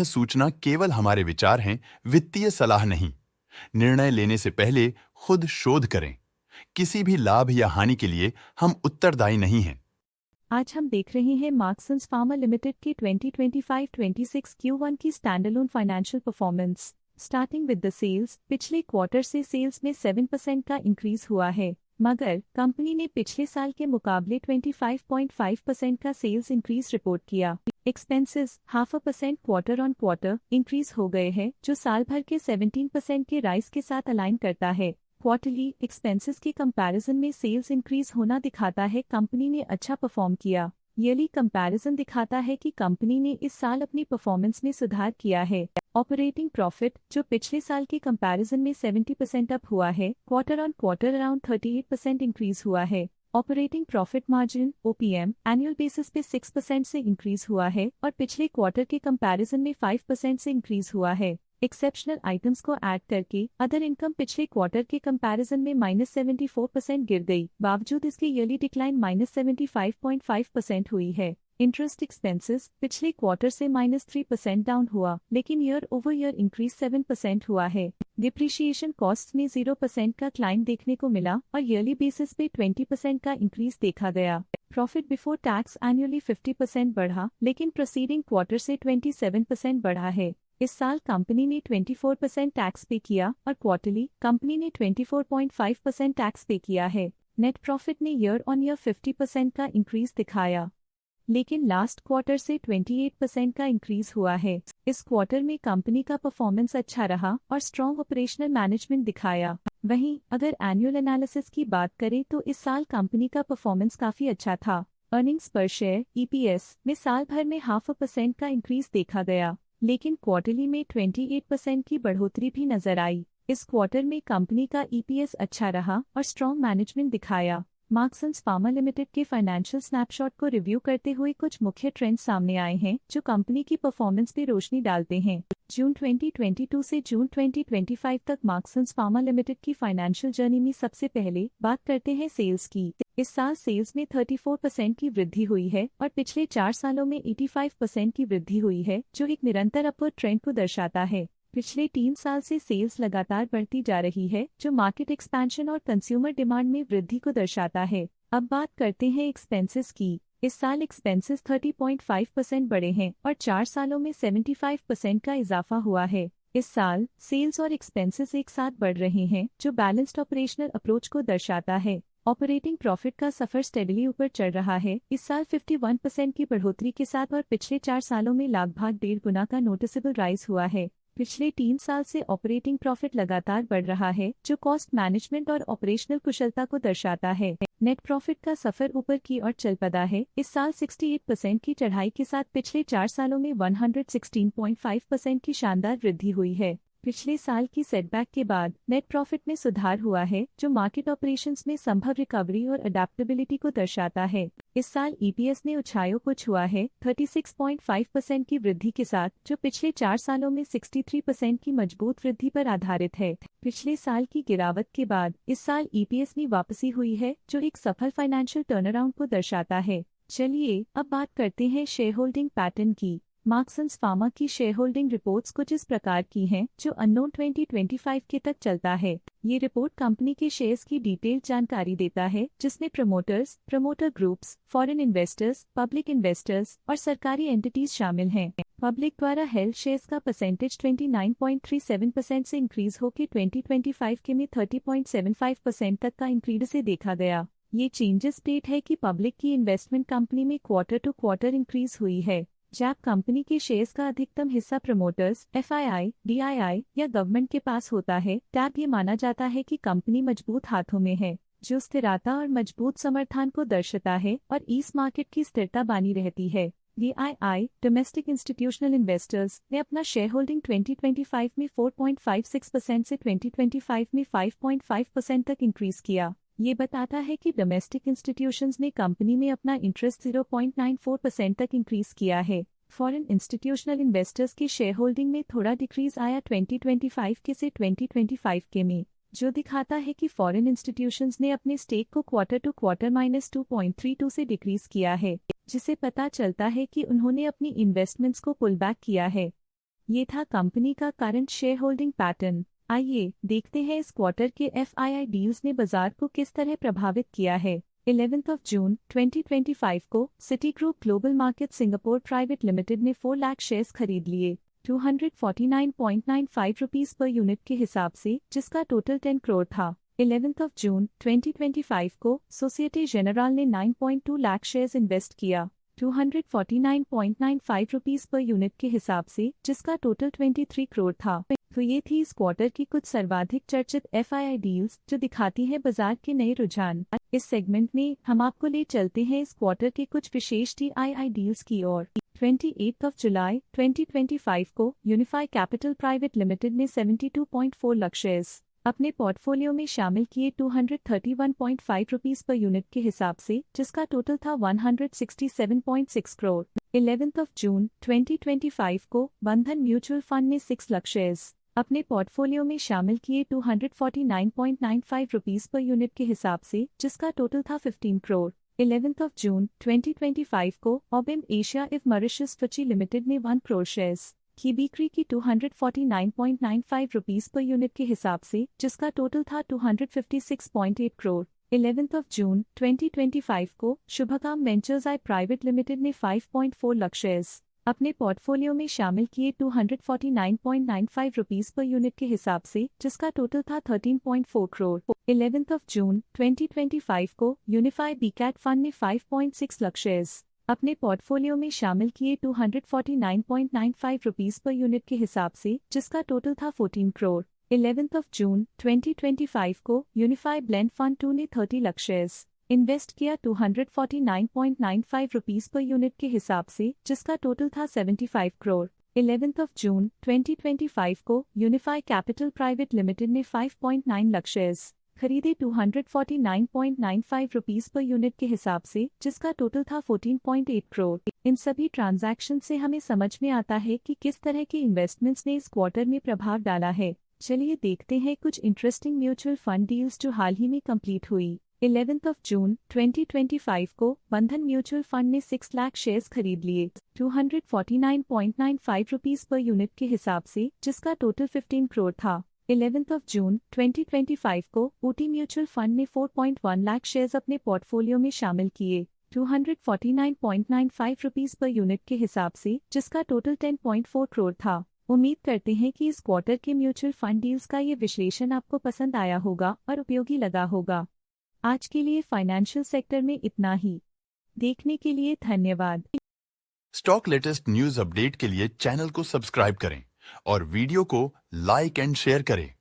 सूचना केवल हमारे विचार हैं, वित्तीय सलाह नहीं। निर्णय लेने से पहले खुद शोध करें। किसी भी लाभ या हानि के लिए हम उत्तरदायी नहीं हैं। आज हम देख रहे हैं मार्क्संस फार्मा लिमिटेड के 2025-26 Q1 की standalone financial performance. Starting with the sales, पिछले क्वार्टर से सेल्स में 7% का इंक्रीज हुआ है, मगर कंपनी ने पिछले साल के मुकाबले 25.5% का सेल्स इंक्रीज रिपोर्ट किया। Expenses 0.5% quarter on quarter increase हो गए हैं, जो साल भर के 17% के राइज के साथ अलाइन करता है। क्वार्टरली एक्सपेंसेस के कंपैरिजन में सेल्स इंक्रीज होना दिखाता है कंपनी ने अच्छा परफॉर्म किया। ईयरली कंपैरिजन दिखाता है कि कंपनी ने इस साल अपनी परफॉर्मेंस में सुधार किया है। ऑपरेटिंग प्रॉफिट, जो पिछले साल के कंपैरिजन में 70% अप हुआ है, quarter on quarter around 38% increase हुआ है। Operating profit margin OPM annual basis पे 6% से इंक्रीज हुआ है और पिछले क्वार्टर के कंपैरिजन में 5% से इंक्रीज हुआ है। एक्सेप्शनल आइटम्स को ऐड करके अदर इनकम पिछले क्वार्टर के कंपैरिजन में -74% गिर गई, बावजूद इसके ईयरली डिक्लाइन -75.5% हुई है। इंटरेस्ट एक्सपेंसेस पिछले क्वार्टर से -3% डाउन हुआ, लेकिन ईयर ओवर ईयर इंक्रीज 7% हुआ है। डिप्रिशिएशन कॉस्ट में 0% का क्लाइम देखने को मिला और ईयरली बेसिस पे 20% का इंक्रीज देखा गया। प्रॉफिट बिफोर टैक्स एनुअली 50% बढ़ा, लेकिन प्रोसीडिंग क्वार्टर से 27% बढ़ा है। इस साल कंपनी ने 24% टैक्स पे किया और क्वार्टरली कंपनी ने 24.5% टैक्स पे किया है। नेट प्रॉफिट ने ईयर ऑन ईयर 50% का इंक्रीज दिखाया, लेकिन लास्ट क्वार्टर से 28% का इंक्रीज हुआ है। इस क्वार्टर में कंपनी का परफॉर्मेंस अच्छा रहा और स्ट्रॉन्ग ऑपरेशनल मैनेजमेंट दिखाया। वहीं अगर एनुअल एनालिसिस की बात करें तो इस साल कंपनी का परफॉर्मेंस काफी अच्छा था। अर्निंग्स पर शेयर EPS में साल भर में 0.5% का इंक्रीज देखा गया, लेकिन क्वार्टरली में 28% की बढ़ोतरी भी नजर आई। इस क्वार्टर में कंपनी का EPS अच्छा रहा और स्ट्रॉन्ग मैनेजमेंट दिखाया। मार्क्संस फार्मा लिमिटेड के फाइनेंशियल स्नैपशॉट को रिव्यू करते हुए कुछ मुख्य ट्रेंड्स सामने आए हैं जो कंपनी की परफॉर्मेंस पे रोशनी डालते हैं। जून 2022 से जून 2025 तक मार्क्संस फार्मा लिमिटेड की फाइनेंशियल जर्नी में सबसे पहले बात करते हैं सेल्स की। इस साल सेल्स में 34% की वृद्धि हुई है और पिछले 4 सालों में 85% की वृद्धि हुई है, जो एक निरंतर अपवर्ड ट्रेंड को दर्शाता है। पिछले 3 साल से सेल्स लगातार बढ़ती जा रही है, जो मार्केट एक्सपेंशन और कंज्यूमर डिमांड में वृद्धि को दर्शाता है। अब बात करते हैं एक्सपेंसेस की। इस साल एक्सपेंसेस 30.5% बढ़े हैं और 4 सालों में 75% का इजाफा हुआ है। इस साल सेल्स और एक्सपेंसेस एक साथ बढ़ रहे हैं, जो बैलेंस्ड ऑपरेशनल अप्रोच को दर्शाता है। ऑपरेटिंग प्रॉफिट का सफर स्टेडली ऊपर चढ़ रहा है, इस साल 51% की बढ़ोतरी के साथ और पिछले 4 सालों में लगभग 1.5 गुना का नोटिसेबल राइज हुआ है। पिछले 3 साल से ऑपरेटिंग प्रॉफिट लगातार बढ़ रहा है, जो कॉस्ट मैनेजमेंट और ऑपरेशनल कुशलता को दर्शाता है। नेट प्रॉफिट का सफर ऊपर की ओर चल पड़ा है, इस साल 68% की चढ़ाई के साथ पिछले 4 सालों में 116.5% की शानदार वृद्धि हुई है। पिछले साल की सेटबैक के बाद नेट प्रॉफिट में सुधार हुआ है, जो मार्केट ऑपरेशंस में संभव रिकवरी और अडेप्टेबिलिटी को दर्शाता है। इस साल EPS ने ऊंचाइयों को छुआ है 36.5% की वृद्धि के साथ, जो पिछले 4 सालों में 63% की मजबूत वृद्धि पर आधारित है। पिछले साल की गिरावट के बाद इस साल EPS में वापसी हुई है, जो एक सफल फाइनेंशियल टर्नअराउंड को दर्शाता है। चलिए अब बात करते हैं शेयर होल्डिंग पैटर्न की। मार्क्संस फार्मा की शेयर होल्डिंग रिपोर्ट्स कुछ इस प्रकार की हैं, जो अननोन 2025 के तक चलता है। ये रिपोर्ट कंपनी के शेयर्स की डिटेल्ड जानकारी देता है, जिसमें promoters, promoter groups, foreign investors, public investors और सरकारी एंटिटीज शामिल हैं। पब्लिक द्वारा हेल्ड शेयर्स का परसेंटेज 29.37% से इंक्रीज होकर 2025 के में 30.75% तक का इंक्रीज से देखा गया। ये चेंजेस स्टेट है कि पब्लिक की इन्वेस्टमेंट कंपनी में क्वार्टर टू क्वार्टर इंक्रीज हुई है। जब कंपनी के शेयर्स का अधिकतम हिस्सा प्रमोटर्स, FII, DII या गवर्नमेंट के पास होता है, तब ये माना जाता है कि कंपनी मजबूत हाथों में है, जो स्थिरता और मजबूत समर्थन को दर्शाता है और इस मार्केट की स्थिरता बनी रहती है। DII, डोमेस्टिक इंस्टीट्यूशनल इन्वेस्टर्स, ने अपना शेयर होल्डिंग 2025 में 4.56% से 2025 में 5.5% तक इंक्रीज किया। ये बताता है कि डोमेस्टिक इंस्टीट्यूशंस ने कंपनी में अपना इंटरेस्ट 0.94% तक इंक्रीज किया है। फॉरेन इंस्टीट्यूशनल इन्वेस्टर्स की शेयर होल्डिंग में थोड़ा डिक्रीज आया 2025 के से 2025 के में, जो दिखाता है कि फॉरेन इंस्टीट्यूशंस ने अपने स्टेक को क्वार्टर टू क्वार्टर -2.32 से डिक्रीज किया है, जिसे पता चलता है कि उन्होंने अपनी इन्वेस्टमेंट्स को पुल बैक किया है। ये था कंपनी का करंट शेयर होल्डिंग पैटर्न। आइए देखते हैं इस क्वार्टर के FII डील्स ने बाजार को किस तरह प्रभावित किया है। 11 जून 2025 को city group global market Singapore private limited ने 4 लाख शेयर्स खरीद लिए 249.95 रुपीस पर यूनिट के हिसाब से, जिसका टोटल 10 करोड़ था। 11 जून 2025 को सोसाइटी जेनरल ने 9.2 लाख शेयर्स इन्वेस्ट किया 249.95 रुपीस पर यूनिट के हिसाब से, जिसका टोटल 23 करोड़ था। तो ये थी इस क्वार्टर की कुछ सर्वाधिक चर्चित FII डील्स जो दिखाती है बाजार के नए रुझान। इस सेगमेंट में हम आपको ले चलते हैं इस क्वार्टर के कुछ विशेष DII डील्स की ओर। 28 जुलाई 2025 को यूनिफाई कैपिटल प्राइवेट लिमिटेड ने 72.4 लाख शेयर्स अपने पोर्टफोलियो में शामिल किए 231.5 रुपीस पर यूनिट के हिसाब से, जिसका टोटल था 167.6 करोड़। 11 जून 2025 को बंधन म्यूचुअल फंड ने 6 लाख शेयर्स अपने पोर्टफोलियो में शामिल किए 249.95 रुपीस पर यूनिट के हिसाब से, जिसका टोटल था 15 करोड़। 11 जून 2025 को ओबिम एशिया इव मॉरिशस फची लिमिटेड ने 1 करोड़ शेयर्स की बिक्री की 249.95 रुपीस पर यूनिट के हिसाब से, जिसका टोटल था 256.8 करोड़। 11 जून 2025 को शुभकाम वेंचर्स आई प्राइवेट लिमिटेड ने 5.4 लाख शेयर्स अपने पोर्टफोलियो में शामिल किए 249.95 रुपीस पर यूनिट के हिसाब से, जिसका टोटल था 13.4 करोड़। 11 जून 2025 को यूनिफाई बीकैट फंड ने 5.6 लाख शेयर्स अपने पोर्टफोलियो में शामिल किए 249.95 रुपीस पर यूनिट के हिसाब से, जिसका टोटल था 14 करोड़। 11 जून 2025 को यूनिफाई ब्लेंड फंड 2 ने 30 लाख शेयर्स इन्वेस्ट किया 249.95 रुपीस पर यूनिट के हिसाब से, जिसका टोटल था 75 करोड़। 11 जून 2025 को यूनिफाई कैपिटल प्राइवेट लिमिटेड ने 5.9 लाख शेयर्स खरीदे 249.95 रुपीस पर यूनिट के हिसाब से, जिसका टोटल था 14.8 करोड़। इन सभी ट्रांजैक्शन से हमें समझ में आता है कि किस तरह की इन्वेस्टमेंट्स ने इस क्वार्टर में प्रभाव डाला है। चलिए देखते हैं कुछ इंटरेस्टिंग म्यूचुअल फंड डील्स जो हाल ही में कंप्लीट हुई। 11 जून 2025 को बंधन म्यूचुअल फंड ने 6 लाख शेयर्स खरीद लिए 249.95 रुपीस पर यूनिट के हिसाब से, जिसका टोटल 15 करोड़ था। 11 जून 2025 को ऊटी म्यूचुअल फंड ने 4.1 लाख शेयर्स अपने पोर्टफोलियो में शामिल किए 249.95 रुपीस पर यूनिट के हिसाब से, जिसका टोटल 10.4 करोड़ था। उम्मीद करते हैं कि इस क्वार्टर के म्यूचुअल फंड डील्स का ये विश्लेषण आपको पसंद आया होगा और उपयोगी लगा होगा। आज के लिए फाइनेंशियल सेक्टर में इतना ही। देखने के लिए धन्यवाद। स्टॉक लेटेस्ट न्यूज अपडेट के लिए चैनल को सब्सक्राइब करें और वीडियो को लाइक एंड शेयर करें।